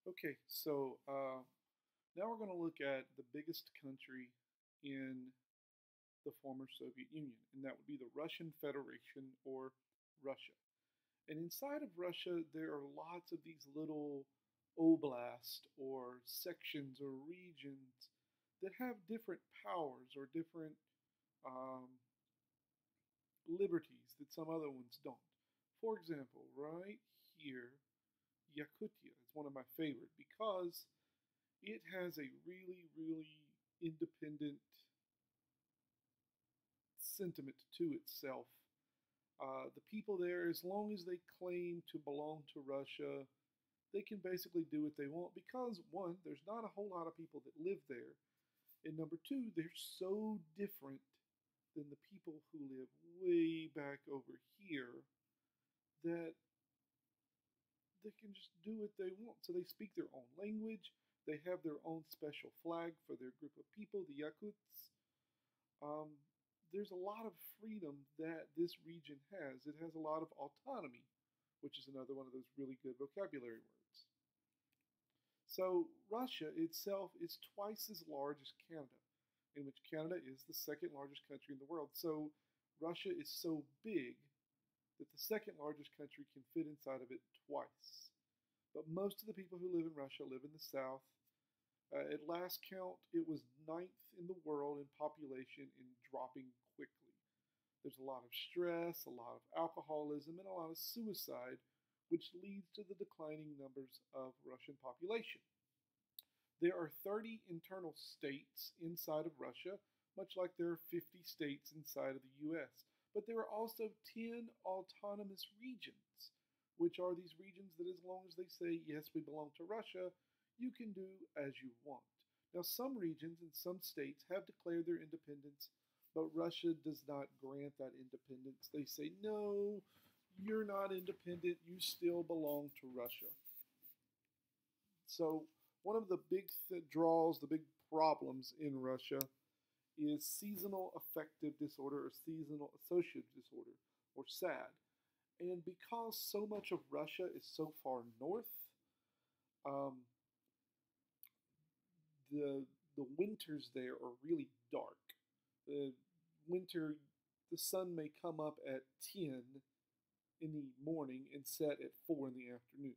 Okay, so now we're going to look at the biggest country in the former Soviet Union, and that would be the Russian Federation or Russia. And inside of Russia, there are lots of these little oblasts or sections or regions that have different powers or different um, liberties that some other ones don't. For example, right here, Yakutia is one of my favorite because it has a really, really independent sentiment to itself. The people there, as long as they claim to belong to Russia, they can basically do what they want because, one, there's not a whole lot of people that live there. And number two, they're so different than the people who live way back over here that they can just do what they want. So they speak their own language. They have their own special flag for their group of people, the Yakuts. Um, there's a lot of freedom that this region has. It has a lot of autonomy, which is another one of those really good vocabulary words. So Russia itself is twice as large as Canada, in which Canada is the second largest country in the world. So Russia is so big that the second largest country can fit inside of it twice. But most of the people who live in Russia live in the south. At last count, it was ninth in the world in population and dropping quickly. There's a lot of stress, a lot of alcoholism, and a lot of suicide, which leads to the declining numbers of Russian population. There are 30 internal states inside of Russia, much like there are 50 states inside of the US. But there are also 10 autonomous regions, which are these regions that, as long as they say, yes, we belong to Russia, you can do as you want. Now, some regions and some states have declared their independence, but Russia does not grant that independence. They say, no, you're not independent, you still belong to Russia. So, one of the big draws, the big problems in Russia is seasonal affective disorder or seasonal associative disorder or SAD. And because so much of Russia is so far north, um, the the winters there are really dark. The winter, the sun may come up at 10 in the morning and set at 4 in the afternoon.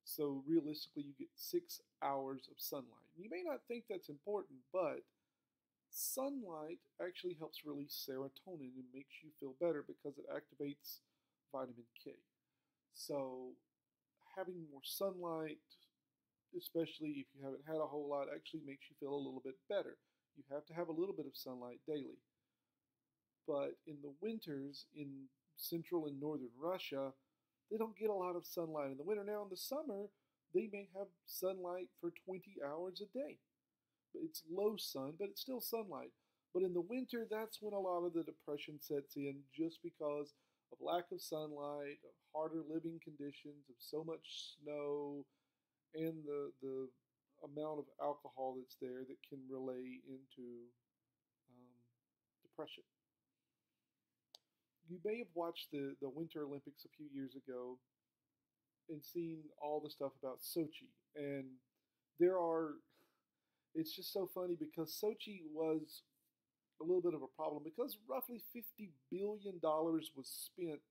So realistically, you get 6 hours of sunlight. You may not think that's important, but sunlight actually helps release serotonin and makes you feel better because it activates vitamin K. So having more sunlight, especially if you haven't had a whole lot, actually makes you feel a little bit better. You have to have a little bit of sunlight daily. But in the winters in central and northern Russia, they don't get a lot of sunlight in the winter. Now, in the summer, they may have sunlight for 20 hours a day. It's low sun, but it's still sunlight. But in the winter, that's when a lot of the depression sets in just because of lack of sunlight, of harder living conditions, of so much snow, and the amount of alcohol that's there that can relay into um, depression. You may have watched the Winter Olympics a few years ago and seen all the stuff about Sochi. And there are, it's just so funny because Sochi was a little bit of a problem because roughly $50 billion was spent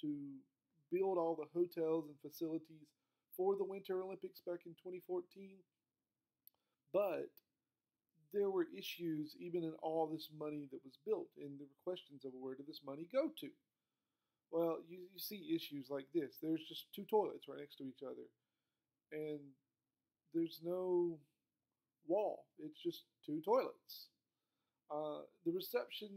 to build all the hotels and facilities for the Winter Olympics back in 2014. But there were issues even in all this money that was built, and there were questions of where did this money go to? Well, you see issues like this. There's just two toilets right next to each other, and there's no wall. It's just two toilets. The reception,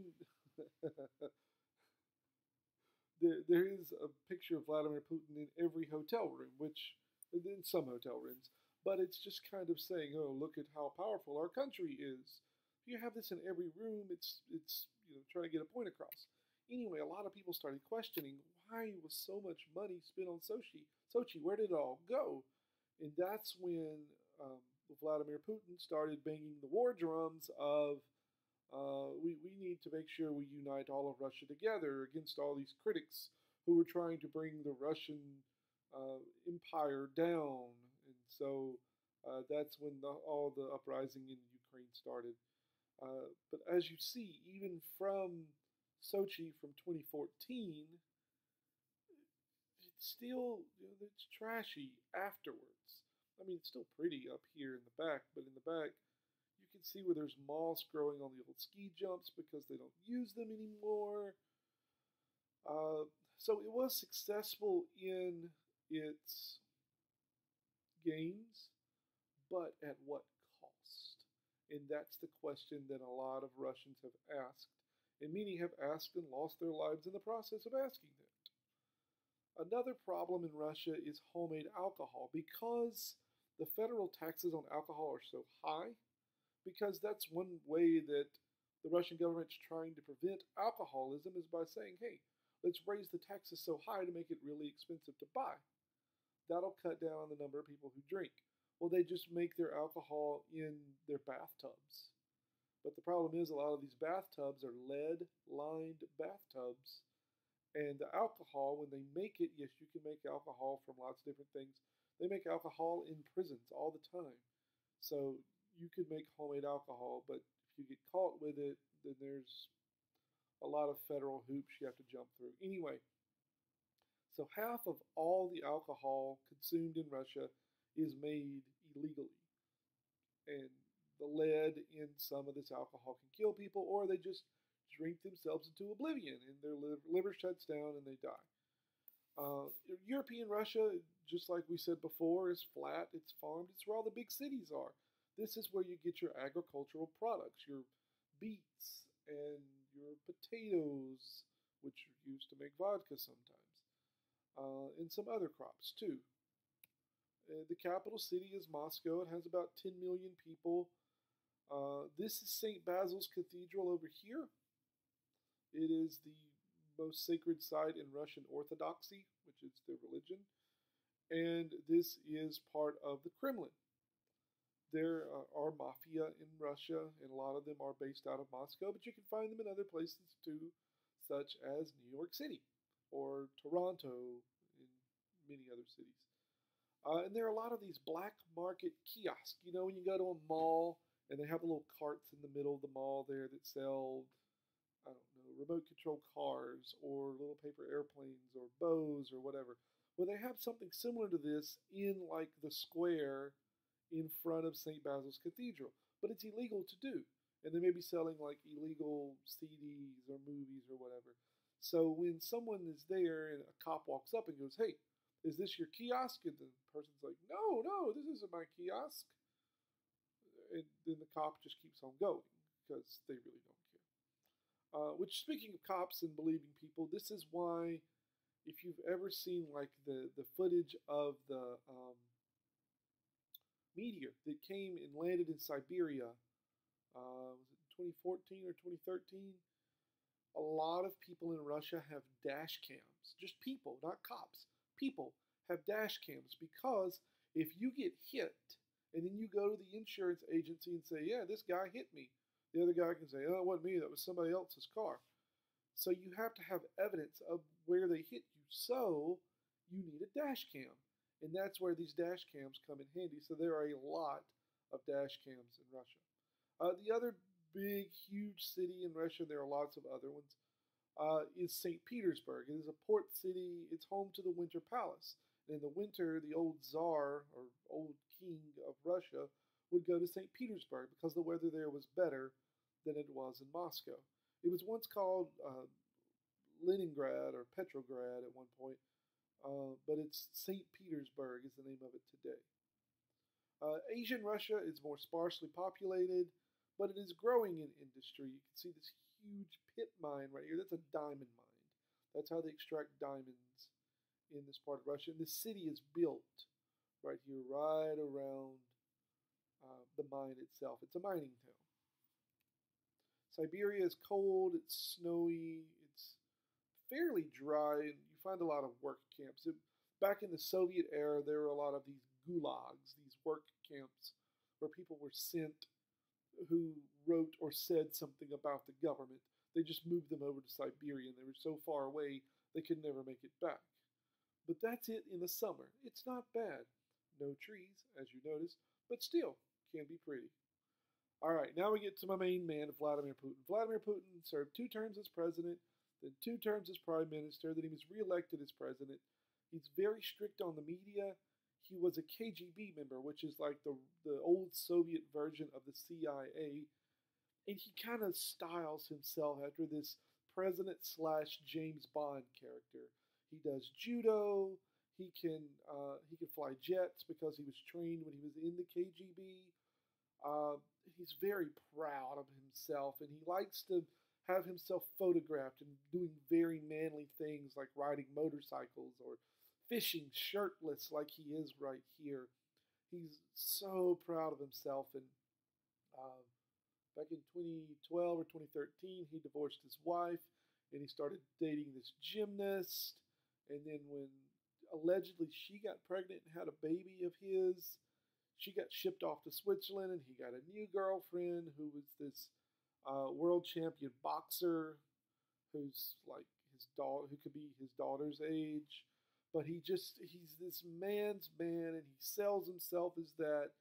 there is a picture of Vladimir Putin in every hotel room, which in some hotel rooms, but it's just kind of saying, "Oh, look at how powerful our country is." If you have this in every room, it's trying to get a point across. Anyway, a lot of people started questioning why was so much money spent on Sochi. Sochi, where did it all go? And that's when Vladimir Putin started banging the war drums of we need to make sure we unite all of Russia together against all these critics who were trying to bring the Russian empire down and So that's when all the uprising in Ukraine started. But as you see, even from Sochi from 2014, it's still, it's trashy afterwards. I mean, it's still pretty up here in the back, but in the back, you can see where there's moss growing on the old ski jumps because they don't use them anymore. Uh, so it was successful in its gains, but at what cost? And that's the question that a lot of Russians have asked, and many have asked and lost their lives in the process of asking that. Another problem in Russia is homemade alcohol because the federal taxes on alcohol are so high, because that's one way that the Russian government's trying to prevent alcoholism is by saying, hey, let's raise the taxes so high to make it really expensive to buy. That'll cut down on the number of people who drink. Well, they just make their alcohol in their bathtubs. But the problem is a lot of these bathtubs are lead-lined bathtubs. And the alcohol, when they make it, yes, you can make alcohol from lots of different things. They make alcohol in prisons all the time. So you could make homemade alcohol, but if you get caught with it, then there's a lot of federal hoops you have to jump through. Anyway, so half of all the alcohol consumed in Russia is made illegally. And the lead in some of this alcohol can kill people, or they just drink themselves into oblivion and their liver shuts down and they die. European Russia, just like we said before, is flat, it's farmed, it's where all the big cities are. This is where you get your agricultural products, your beets and your potatoes, which are used to make vodka sometimes, and some other crops too. The capital city is Moscow. It has about 10 million people. This is St. Basil's Cathedral over here. It is the most sacred site in Russian Orthodoxy, which is their religion. And this is part of the Kremlin. There are mafia in Russia, and a lot of them are based out of Moscow, but you can find them in other places too, such as New York City or Toronto and many other cities. And there are a lot of these black market kiosks. You know, when you go to a mall and they have the little carts in the middle of the mall there that sell, I don't know, remote control cars or little paper airplanes or bows or whatever. Well, they have something similar to this in like the square in front of St. Basil's Cathedral, but it's illegal to do. And they may be selling like illegal CDs or movies or whatever. So when someone is there and a cop walks up and goes, hey, is this your kiosk? And the person's like, no, no, this isn't my kiosk. And then the cop just keeps on going because they really don't care. Which, speaking of cops and believing people, this is why, if you've ever seen like the footage of the meteor that came and landed in Siberia, was it 2014 or 2013? A lot of people in Russia have dash cams. Just people, not cops. People have dash cams because if you get hit and then you go to the insurance agency and say, yeah, this guy hit me, the other guy can say, oh, it wasn't me, that was somebody else's car. So you have to have evidence of where they hit you. So you need a dash cam. And that's where these dash cams come in handy. So there are a lot of dash cams in Russia. The other big, huge city in Russia, there are lots of other ones, is St. Petersburg. It is a port city. It's home to the Winter Palace. And in the winter, the old Tsar, or old king of Russia, would go to St. Petersburg because the weather there was better than it was in Moscow. It was once called Leningrad or Petrograd at one point, but it's St. Petersburg is the name of it today. Asian Russia is more sparsely populated, but it is growing in industry. You can see this huge pit mine right here. That's a diamond mine. That's how they extract diamonds in this part of Russia. And the city is built right here, right around the mine itself. It's a mining town. Siberia is cold, it's snowy, it's fairly dry, and you find a lot of work camps. Back in the Soviet era, there were a lot of these gulags, these work camps, where people were sent who wrote or said something about the government. They just moved them over to Siberia, and they were so far away they could never make it back. But that's it in the summer. It's not bad. no trees, as you notice, but still can be pretty. All right, now we get to my main man, Vladimir Putin. Vladimir Putin served 2 terms as president, then 2 terms as prime minister, then he was reelected as president. He's very strict on the media. He was a KGB member, which is like the old Soviet version of the CIA. And he kind of styles himself after this president slash James Bond character. He does judo. He can fly jets because he was trained when he was in the KGB. He's very proud of himself, and he likes to have himself photographed and doing very manly things like riding motorcycles or fishing shirtless like he is right here. He's so proud of himself, and uh, back in 2012 or 2013, he divorced his wife, and he started dating this gymnast. And then when allegedly she got pregnant and had a baby of his, she got shipped off to Switzerland, and he got a new girlfriend who was this world champion boxer who's like his daughter, who could be his daughter's age. But he's this man's man, and he sells himself as that,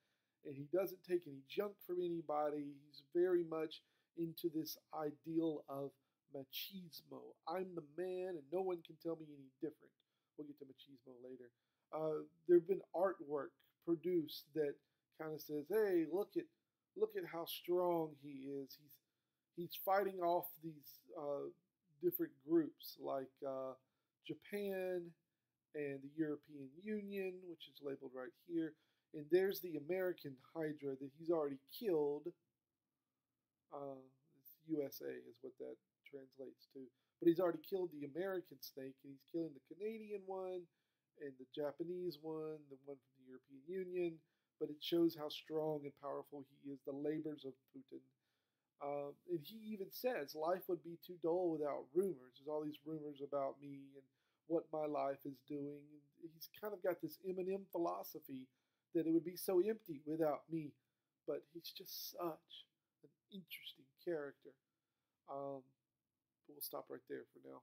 and he doesn't take any junk from anybody. He's very much into this ideal of machismo. I'm the man, and no one can tell me any different. We'll get to machismo later. There have been artwork produced that kind of says, "Hey, look at how strong he is. He's fighting off these different groups like Japan and the European Union, which is labeled right here. And there's the American Hydra that he's already killed. It's USA is what that translates to. But he's already killed the American snake, and he's killing the Canadian one, and the Japanese one, the one from the European Union. But it shows how strong and powerful he is, the labors of Putin. And he even says, life would be too dull without rumors. There's all these rumors about me and what my life is doing. And he's kind of got this Eminem philosophy that it would be so empty without me. But he's just such an interesting character. But we'll stop right there for now.